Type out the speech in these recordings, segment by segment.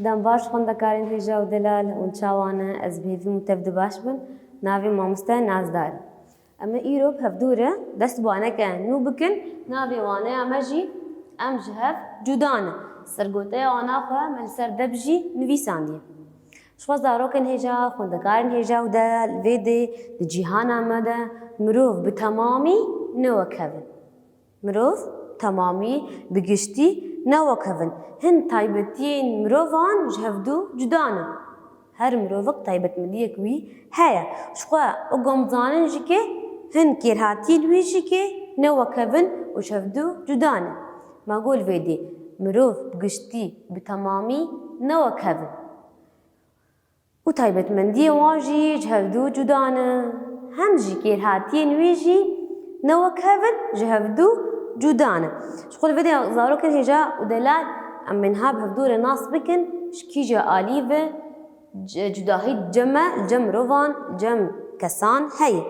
دام باش خوندەکارین هێژا و دەلال اون چاوانە ئەس بێڤیم و تەف باش بن ناوێ مامۆستا نازدار. ئەمە ئیرۆ هەفتوورە دەست بوانەکە نو بکن ناوێ وانەیە ئەمەژی ئەم ji hev cudan e. Sergoteya wana xwe me li ser deb jî nivîsandiye. Ji xwe zarokên hêja, xwendekarên hêja û delal li vê dê di cîhana me de mirov bi temamî ne wek hevin. Mirov temamî bi giştî ne wek hevin. Hin taybetiyên mirovan ji hevdû cuda ne. Her mirovek taybetmendiyek wî heye. Ji xwe ugom zanin jî kê hin kêrhatiyên wî jî kê ne wek hevin û ji hevdû cuda ne. Ma gol vê dê mirov bi giştî bi temamî ne wek hevin. û taybetmendiyên wan jî ji hevdû cuda ne. Hem jî kêrhatiyên wî jî ne wek hevin ji hevdû cuda ne. Ji xwe li vê dê zarokên hêja û delal em menha bi hevdû re nas bikin ji kîja alî ve cudahî ceme li cem mirovan cem kesan heye.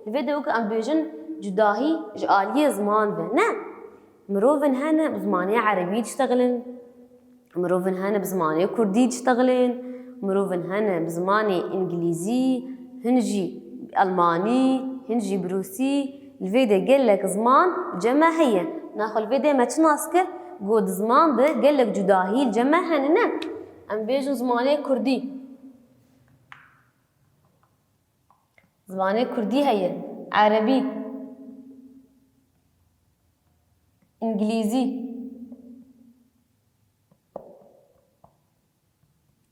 Li vê de wek em bêjin cudahî ji aliyê ziman ve ne. Mirovên hene bi zimanê erebî diştexilin, mirovên hene bi zimanê kurdî diştexilin, mirovên hene bi zimanê îngilîzî, hin jî almanî, hin jî bi rûsî, li vê de gelek ziman ceme heye. Naxwe li vê de me çi nas kir? Got di ziman de gelek cudahî li ceme hene ne? Em bêjin zimanê kurdî. Zimanê kurdî heye, erebî, İngilîzî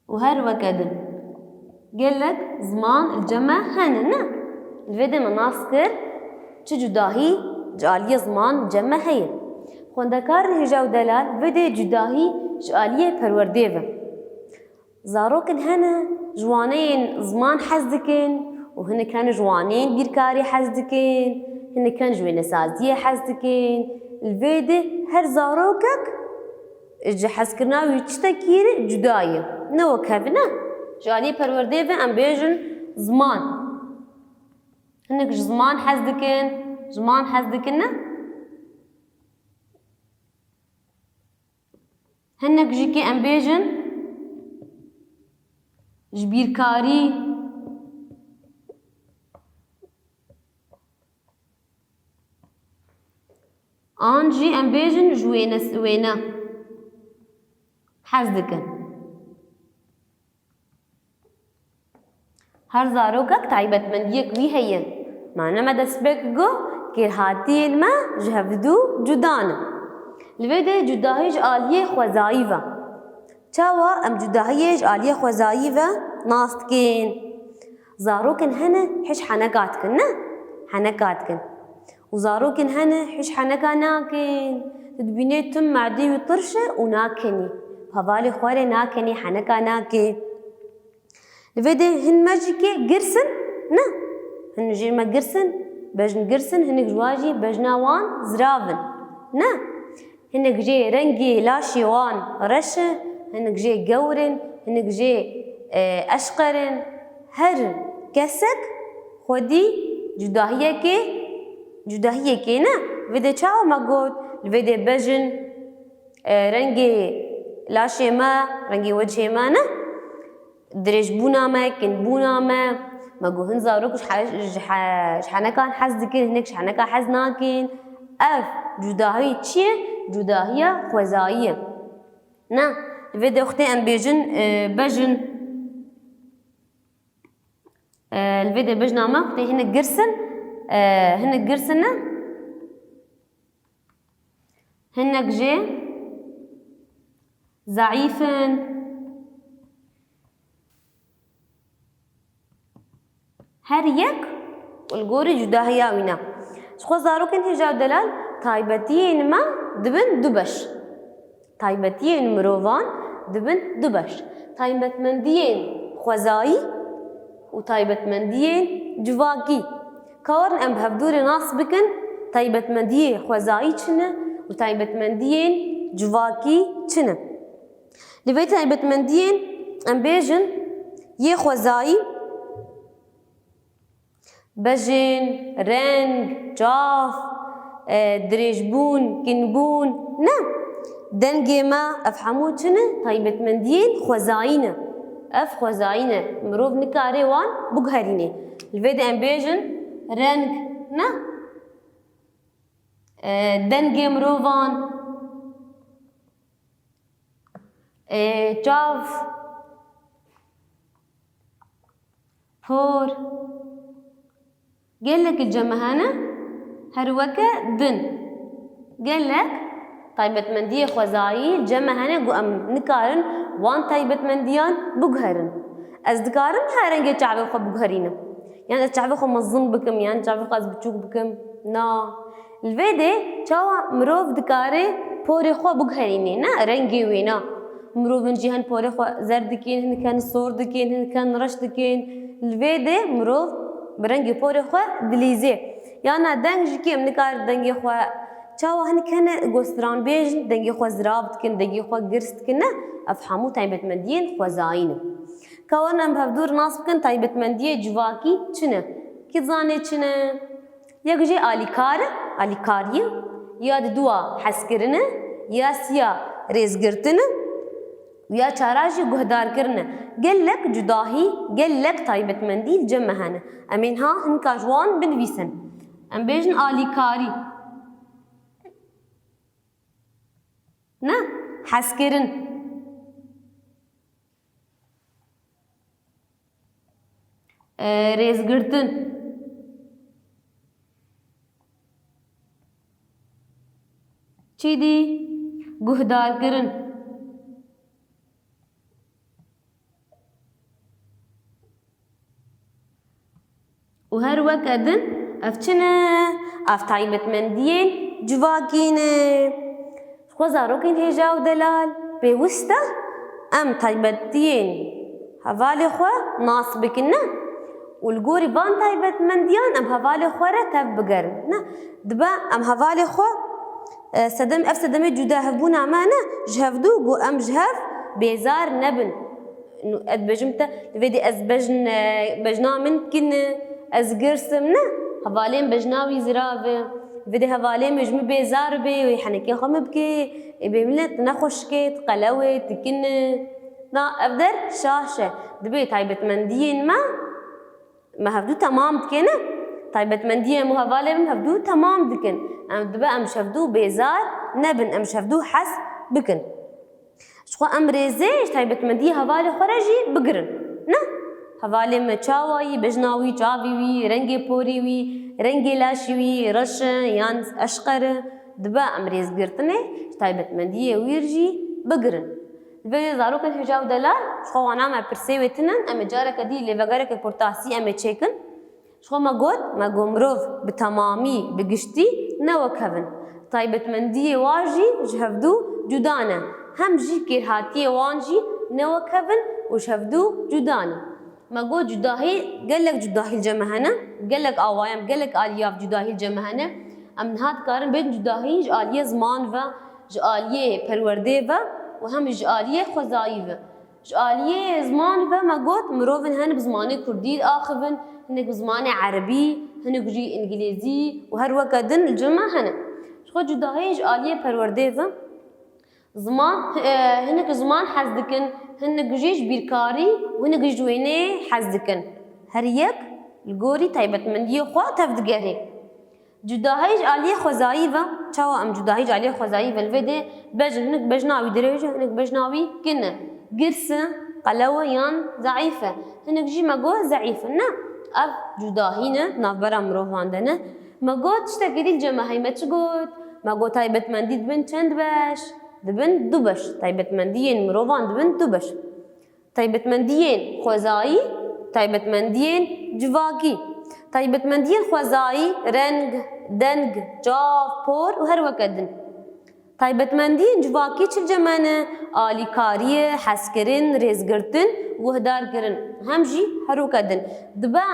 û her weke din gelek ziman li ceme hene ne? Li vê de me nas kir çi cudahî ji aliyê ziman ceme heye. Xwendekarên hêja û delal vê de cudahî ji aliyê perwerdê ve. Zarokên hene ji waneyên ziman hez dikin û hinek hene ji waneyên bîrkarî hez dikin, hinek hene ji wênesaziyê hez dikin. Li vê de her zarokek ji hezkirina wî tiştekî re cuda ye. Ne wek hevin e? Ji aliyê perwerdê ve em bêjin ziman. Hinek ji ziman hez dikin, ziman hez dikin ne? Hinek jî kê em bêjin ji bîrkarî, an jî em bêjin ji wêne hez dikin. Her zarokek taybetmendiyek wî heye. Mane me dest pê got kêrhatiyên me ji hevdû cuda ne. Li vê de cudahî ji aliyê xwezayî ve. Çawa em cudahiyê ji aliyê xwezayî ve nas dikin? Zarokên hene hiş heneka dikin ne? Heneka dikin. û zarokên hene hiş heneka nakin. Tu dibînê tim merdê wî tirş e û nakenî. Hevalê xwarê nakenî, heneka nakê. Li vê de hin me jî kê girsin ne? Hin jî me girsin, bejn girsin, hinek ji wan jî bejna wan ziravin ne? Hinek jê rengê laşê wan reş e, hinek jê gewrin, hinek jê eşqerin. Her kesek xwedî cudahiyekê cudahiyekê ne? Vê de çawa me got? Li vê de bejin rengê laşê me, rengê wecihê me ne? Dirêjbûna me, kînbûna me. Me got hin zarok ji henekan hez dikin, hinek ji heneka hez nakin. Ev cudahî çi ye? Cudahiya xwezayî ye. Ne? Li vê de wextê em bêjin bejin li vê de bejna me wextê hinek girsin, hinek girsin ne? Hinek jê zaîfin. Her yek li gorî cudahiya wî ne. Ji xwe zarokên hêja û delal taybetiyên me dibin du beş. Taybetiyên mirovan dibin du beş. Taybetmendiyên xwezayî û taybetmendiyên civakî. Kawarin em bi hevdû re nas bikin taybetmendiyê xwezayî çi ne û taybetmendiyên civakî çi ne. Li vê taybetmendiyên em bêjin yê xwezayî bejin, reng, çav, dirêjbûn, kînbûn ne? دنگی ما افهمو چنه تایبت مندین خوزاینه اف خوزاینه مروف نکاره وان بگهرینه الوید ام بیجن رنگ نه دنگی مروفان چاف پور قال لك الجمهانة هروكا دن قال لك طيبت مندية خوزايل جمهانة قوام نكارن وان طيبت منديان بقهرن از دكارن هارنجي تعبي خو بقهرينه يعني از تعبي خو مظن بكم يعني تعبي خو از بتشوك بكم نا الفيدي تشاوا مروف دكاري بوري خو بقهرينه نا رنجي وينا مروف نجيهن بوري خو زردكين هن كان صور دكين هن كان رش دكين الفيدي مروف برنگی پوری خو دلیزه یانا دنگ جکی منکار دنگی خو چاوا هن کنه گستران بیج دنگی خو زرابت کن دنگی خو گرست کنه افهمو تایبت مندین خو زاینه کوانا بهدور ناس کن تایبت مندی جواکی چنه کی زانه چنه یک جی آلیکاری یا دوا حسکرنه یا سیا ریزگرتنه ويا چاراجي گهدار کرنه قال لك جداهي قال لك طيبت منديل جمهانه امينها هنكا جوان بنويسن ام بيجن آليكاري نا حسكرن ريزگرتن چی دی گهدار کرن وهر وكدن افتشنا افتايبت مندين جواكينه خوزاروكين هجاو دلال بوسته ام تايبتين هفالي خو ناس بكنا والقوري بان تايبت منديان ام هفالي خوره تبقرن دبا ام هفالي خو سدم اف سدمي جدا هبونا امانه جهفدو قو ام جهف بيزار نبن انه ادبجمته لفيدي بجنا من كن از گرسمنه هوالیم بجناوی زرابه ویده هوالیم مجمع بیزار بی و حنکی خم بکی بیملت نخوش کت قلوه تکنه نا افدر شاشه دبی تایبت مندین ما هفدو تمام دکنه تایبت مندین مو هوالیم هفدو تمام دکن ام دبا ام شفدو بیزار نبن ام شفدو حس بکن شخو ام ریزش تایبت مندی هوالی خورجی بگرن نه هوالي مچاوي بجناوي چاوي رنگي پوري وي رنگي لاشي وي رش يان اشقر دبا امريز گرتنه تايبت منديه ويرجي بگرن الفيديو زارو كن هجاو دلال شخو انا ما برسيوتنن ام جارك دي اللي بگارك پورتاسي ام چيكن شخو ما قد ما قمروف بتمامي بگشتي نو كفن تايبت منديه واجي جهفدو جدانه هم جي كيرهاتيه وانجي نو كفن وشهفدو جدانه ما قو جداهي قال لك جداهي الجمهنة قال لك آوايم قال لك آلياف جداهي الجمهنة أم هاد كارن بين جداهي جالية زمان و جالية پرورده و وهم جالية خوزایی و جالية زمان و ما قوت مروفن هن بزمان كردي آخفن هنك بزمان عربي هنك جي انجليزي وهر وكدن الجمهنة شخو جداهي جالية پرورده و زمان هنك زمان حزدكن هن جيش بيركاري وهن جيش وينه حزدكن هريك الجوري تايبت منديه خوا تفدقري جداهيج عليه خوزايفا تشاو ام جداهيج عليه خوزايفا الفيدي هنك بجناوي درجه هنك بجناوي كنا قرصه قلوه يان ضعيفه هنك جي ماغو ضعيفه نا اب جداهينا نافبرا مروفاندنا ماغو تشتكي الجماهي ما تشغوت ماغو تايبت منديد بن چند باش دبن دوبش تايبت منديين مروفان دبن دوبش تايبت منديين خوزاي تايبت منديين جواكي تايبت منديين خوزاي رنگ دنگ جاف پور وهر وكدن تايبت منديين جواكي چل جمانه آليكاريه حسكرن ريزگرتن وهدار کرن همجي هر وكدن دبا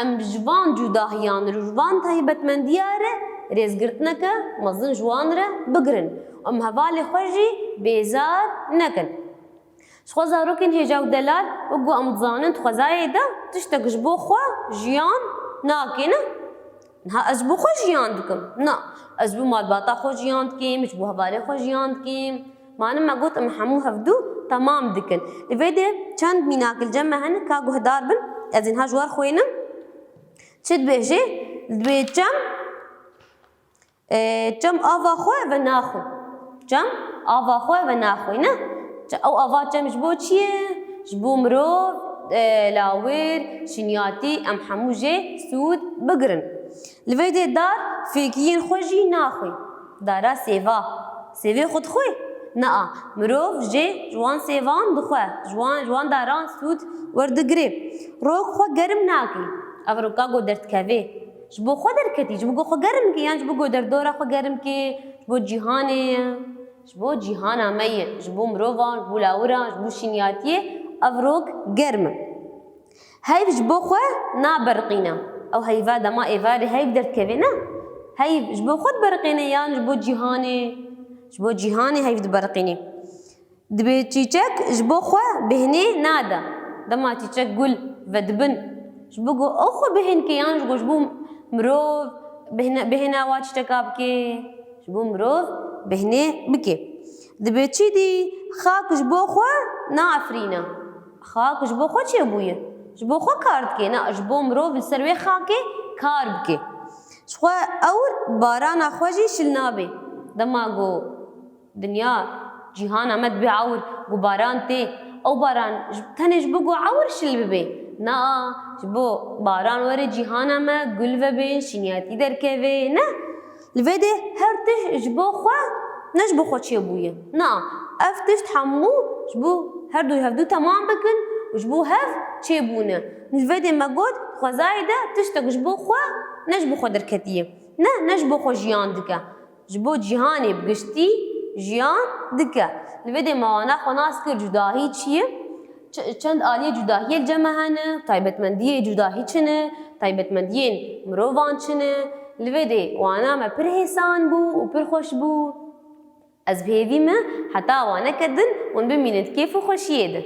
ام جوان جداهيان جوان تايبت مندياره ريزگرتنك مزن جوان را بگرن ام هوالي خوجي بيزار نكن شخو زاروكين هجاو دلال وقو ام تزانن تخوزاي دا تشتكش بو خو جيان ناكينا نها اجبو خو جيان دكم نا اجبو مال باطا خو جيان دكيم اجبو هوالي خو جيان دكيم ما أنا ما قلت أم حمو هفدو تمام دكن لفيدي چند ميناك الجمع هن كاغو هدار بن أزين هاجوار خوينم چد بيجي دبي چم آوا خواه و ناخو چم آوا خواه و ناخوی نه او آوا چم جبو چیه جبو مروف لاویر شنیاتی ام حمو جه سود بگرن لفيدي دار فيكين خوجي ناخوي دارا سيفي خود خوي نا مروف جي جوان سيفان بخوا جوان داران سود وردگري روك خو گرم ناكي افروكا گو درت كافي جبو خو دركتي جبو خو گرم كي يعني جبو در دورا خو گرم كي جبو جيهانا مي جبو مروفان جبو لاورا جبو شنياتي افروك گرم هاي جبو خو نا برقينا او هيفا دما ايفاري هاي بدرت كافينا هاي جبو خود برقيني يعني جبو جيهاني هاي بد برقيني دبي تشيك جبو خو بهني نادا دما تشيك قول ودبن جبو اخو بهن كي يعني جبو مروف بهنا واتش تكابكي جبو مروف بهني بكي دبي تشيدي خاك جبو خو نافرينا خاك جبو خو تشي ابويا جبو خو كارد كي نا جبو مروف السروي خاكي كاربكي شخوا اور باران اخوجي شلنابي دما جو دنيا جيهان عمد بعور جو باران تي او باران تاني جبو جو عور شل ببي نا جبو باران وري جيهان عما قل ببي شنياتي دركبي نا الفيدي هرتش جبو خوا نجبو خو تشي ابويا نا افتش تحمو جبو هردو يهفدو تمام بكن وجبو هف تشي بونا الفيدي ما قد خوا زايدة تشتق جبو خوا نجبو خو دركتيه نا نجبو خو جيان دكا جبو جيهاني بقشتي جيان دكا الفيدي ما وانا خو ناسكر جداهي چيه چند آلية جداهي الجمع هنه طيبت مندية جداهي چنه طيبت منديين مروفان چنه الفيدي وانا ما پر حسان بو و پر خوش بو از بهيوي ما حتى وانا كدن ون بمينت كيف خوشيه ده